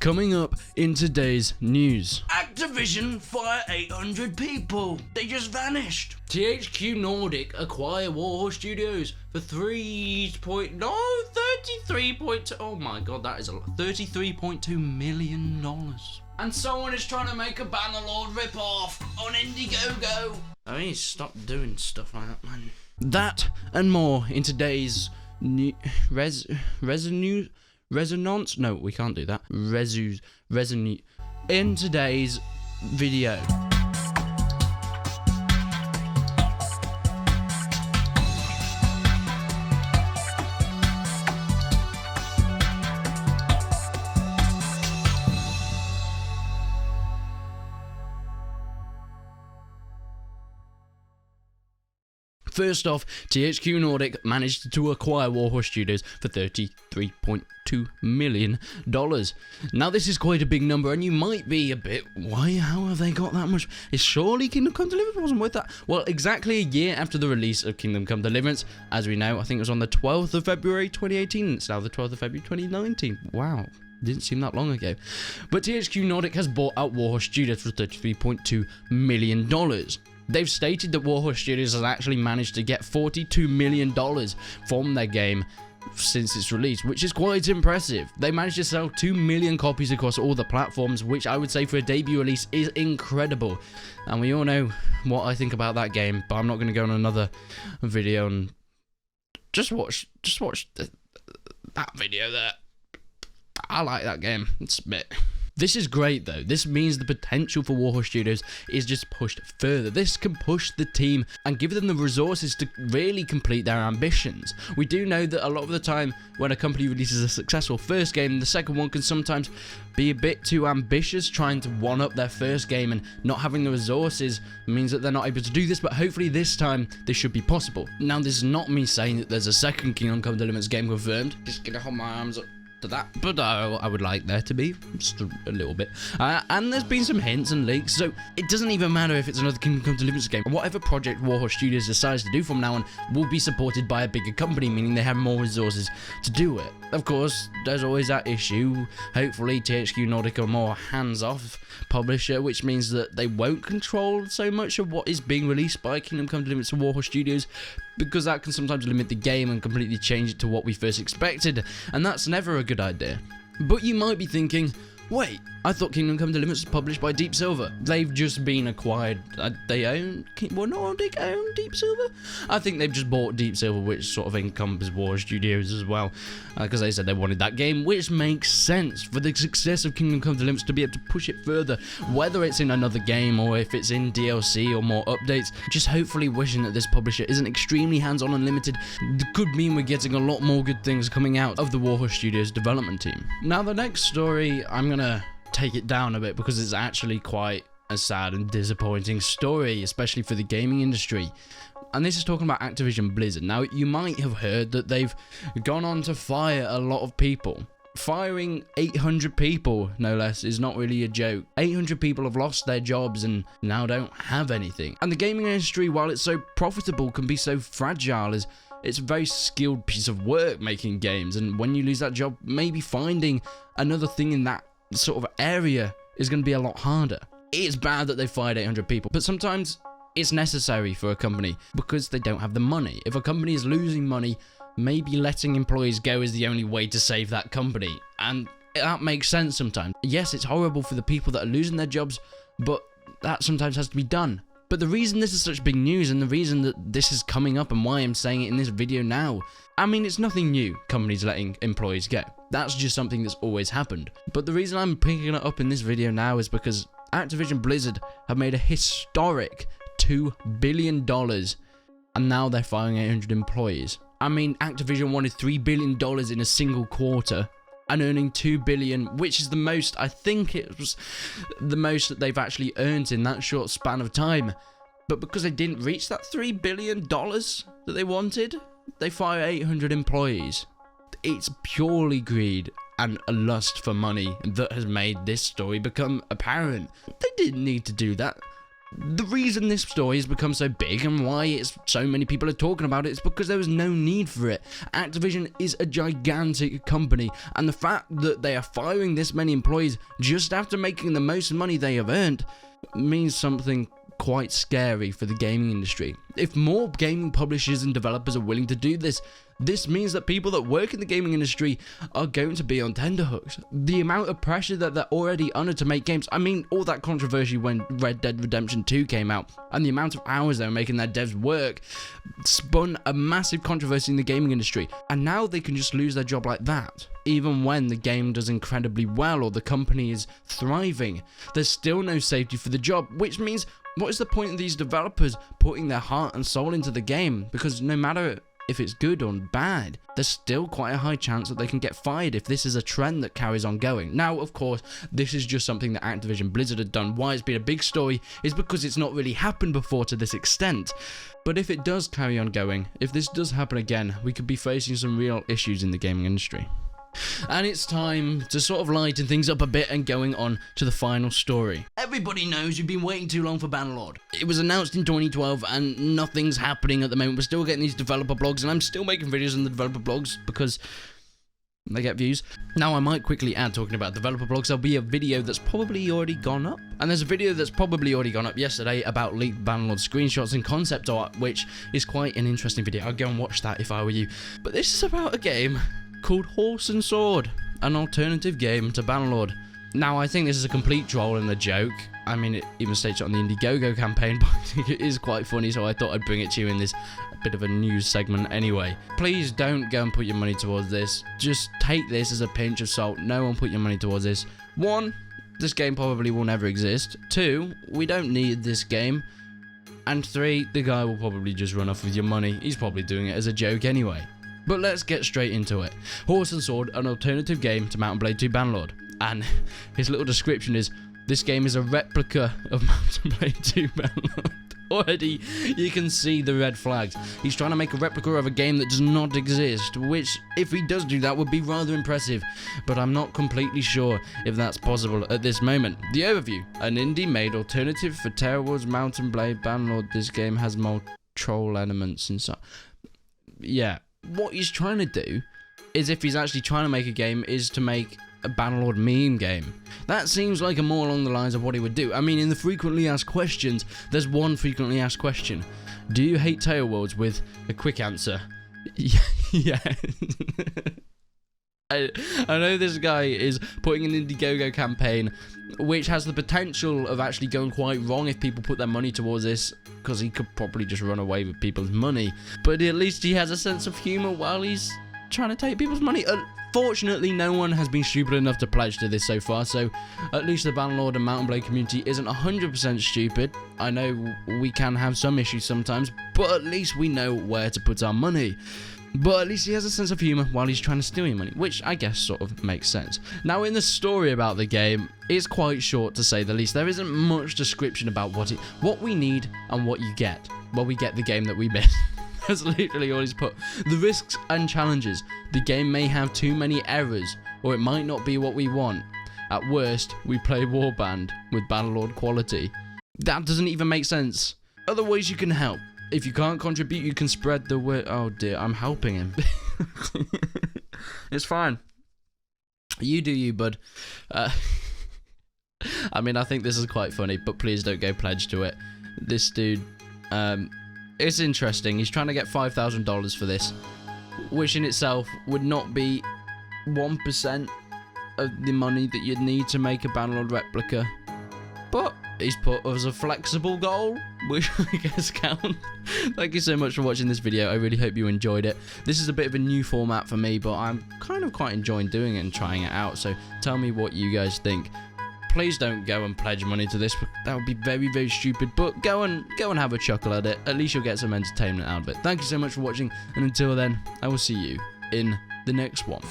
Coming up in today's news. Activision fire 800 people. They just vanished. THQ Nordic acquire Warhorse Studios for 33 point. Oh my god, that is a lot. $33.2 million. And someone is trying to make a Bannerlord rip-off on Indiegogo. I mean, stop doing stuff like that, man. That and more in today's resonance. No, we can't do that. Resonate in today's video. First off, THQ Nordic managed to acquire Warhorse Studios for $33.2 million. Now this is quite a big number, and you might be a bit, how have they got that much? Is surely Kingdom Come Deliverance wasn't worth that? Well, exactly a year after the release of Kingdom Come Deliverance, as we know, I think it was on the 12th of February 2018, and it's now the 12th of February 2019. Wow. Didn't seem that long ago. But THQ Nordic has bought out Warhorse Studios for $33.2 million. They've stated that Warhorse Studios has actually managed to get $42 million from their game since its release, which is quite impressive. They managed to sell 2 million copies across all the platforms, which I would say for a debut release is incredible. And we all know what I think about that game, but I'm not going to go on another video and just watch that video there. I like that game. It's a bit... This is great though. This means the potential for Warhorse Studios is just pushed further. This can push the team and give them the resources to really complete their ambitions. We do know that a lot of the time when a company releases a successful first game, the second one can sometimes be a bit too ambitious, trying to one-up their first game, and not having the resources means that they're not able to do this, but hopefully this time this should be possible. Now this is not me saying that there's a second Kingdom Come Deliverance game confirmed. Just gonna hold my arms up to that, but I would like there to be just a little bit, and there's been some hints and leaks, so it doesn't even matter if it's another Kingdom Come Deliverance game. Whatever project Warhorse Studios decides to do from now on will be supported by a bigger company, meaning they have more resources to do it. Of course, there's always that issue. Hopefully THQ Nordic are more hands-off publisher, which means that they won't control so much of what is being released by Kingdom Come Deliverance to Warhorse Studios, because that can sometimes limit the game and completely change it to what we first expected, and that's never a good idea. But you might be thinking, wait, I thought Kingdom Come Deliverance was published by Deep Silver. They've just been acquired. They own... Well, Nordic own Deep Silver? I think they've just bought Deep Silver, which sort of encompasses Warhorse Studios as well, because they said they wanted that game, which makes sense for the success of Kingdom Come Deliverance to be able to push it further, whether it's in another game or if it's in DLC or more updates. Just hopefully wishing that this publisher isn't extremely hands-on and limited could mean we're getting a lot more good things coming out of the Warhorse Studios development team. Now, the next story, I'm gonna take it down a bit because it's actually quite a sad and disappointing story, especially for the gaming industry. And this is talking about Activision Blizzard. Now, you might have heard that they've gone on to fire a lot of people. Firing 800 people, no less, is not really a joke. 800 people have lost their jobs and now don't have anything. And the gaming industry, while it's so profitable, can be so fragile, as it's a very skilled piece of work making games. And when you lose that job, maybe finding another thing in that sort of area is going to be a lot harder. It's bad that they fired 800 people, but sometimes it's necessary for a company because they don't have the money. If a company is losing money, maybe letting employees go is the only way to save that company, and that makes sense sometimes. Yes, it's horrible for the people that are losing their jobs, but that sometimes has to be done. But the reason this is such big news, and the reason that this is coming up and why I'm saying it in this video now, I mean, it's nothing new, companies letting employees go. That's just something that's always happened. But the reason I'm picking it up in this video now is because Activision Blizzard have made a historic $2 billion, and now they're firing 800 employees. I mean, Activision wanted $3 billion in a single quarter, and earning $2 billion, which is the most, I think it was the most that they've actually earned in that short span of time. But because they didn't reach that $3 billion that they wanted, they fire 800 employees. It's purely greed and a lust for money that has made this story become apparent. They didn't need to do that. The reason this story has become so big and why so many people are talking about it is because there was no need for it. Activision is a gigantic company, and the fact that they are firing this many employees just after making the most money they have earned means something quite scary for the gaming industry. If more gaming publishers and developers are willing to do this, this means that people that work in the gaming industry are going to be on tenterhooks. The amount of pressure that they're already under to make games, I mean, all that controversy when Red Dead Redemption 2 came out, and the amount of hours they were making their devs work spun a massive controversy in the gaming industry, and now they can just lose their job like that. Even when the game does incredibly well or the company is thriving, there's still no safety for the job, which means what is the point of these developers putting their heart and soul into the game? Because no matter if it's good or bad, there's still quite a high chance that they can get fired if this is a trend that carries on going. Now, of course, this is just something that Activision Blizzard had done. Why it's been a big story is because it's not really happened before to this extent. But if it does carry on going, if this does happen again, we could be facing some real issues in the gaming industry. And it's time to sort of lighten things up a bit and going on to the final story. Everybody knows you've been waiting too long for Bannerlord. It was announced in 2012 and nothing's happening at the moment. We're still getting these developer blogs, and I'm still making videos on the developer blogs because they get views. Now, I might quickly add, talking about developer blogs, there'll be a video that's probably already gone up. And there's a video that's probably already gone up yesterday about leaked Bannerlord screenshots and concept art, which is quite an interesting video. I'd go and watch that if I were you. But this is about a game called Horse and Sword, an alternative game to Bannerlord. Now, I think this is a complete troll and a joke. I mean, it even states it on the Indiegogo campaign, but I think it is quite funny, so I thought I'd bring it to you in this bit of a news segment anyway. Please don't go and put your money towards this. Just take this as a pinch of salt. No one put your money towards this. 1, this game probably will never exist. 2, we don't need this game. And 3, the guy will probably just run off with your money. He's probably doing it as a joke anyway. But let's get straight into it. Horse and Sword, an alternative game to Mount & Blade 2 Bannerlord. And his little description is, this game is a replica of Mount & Blade 2 Bannerlord. Already, you can see the red flags. He's trying to make a replica of a game that does not exist, which, if he does do that, would be rather impressive. But I'm not completely sure if that's possible at this moment. The overview, an indie-made alternative for Terrorwars Mount & Blade Bannerlord. This game has more troll elements inside. Yeah. What he's trying to do is, if he's actually trying to make a game, is to make a Bannerlord meme game. That seems like a more along the lines of what he would do. I mean, in the frequently asked questions, there's one frequently asked question. Do you hate Tale Worlds? With a quick answer. Yeah. I know this guy is putting an Indiegogo campaign which has the potential of actually going quite wrong if people put their money towards this, because he could probably just run away with people's money. But at least he has a sense of humour while he's trying to take people's money. Fortunately, no one has been stupid enough to pledge to this so far, so at least the Bannerlord and Mount & Blade community isn't 100% stupid. I know we can have some issues sometimes, but at least we know where to put our money. But at least he has a sense of humour while he's trying to steal your money, which I guess sort of makes sense. Now, in the story about the game, it's quite short to say the least. There isn't much description about what we need and what you get. Well, we get the game that we missed. That's literally all he's put. The risks and challenges. The game may have too many errors, or it might not be what we want. At worst, we play Warband with Bannerlord quality. That doesn't even make sense. Other ways you can help. If you can't contribute, you can spread the word. Oh dear, I'm helping him. It's fine. You do you, bud. I mean, I think this is quite funny, but please don't go pledge to it. This dude, it's interesting. He's trying to get $5,000 for this, which in itself would not be 1% of the money that you'd need to make a Bannerlord replica. But he's put as a flexible goal, which I guess counts. Thank you so much for watching this video. I really hope you enjoyed it. This is a bit of a new format for me, but I'm kind of quite enjoying doing it and trying it out. So tell me what you guys think. Please don't go and pledge money to this. That would be very, very stupid. But go and have a chuckle at it. At least you'll get some entertainment out of it. Thank you so much for watching. And until then, I will see you in the next one.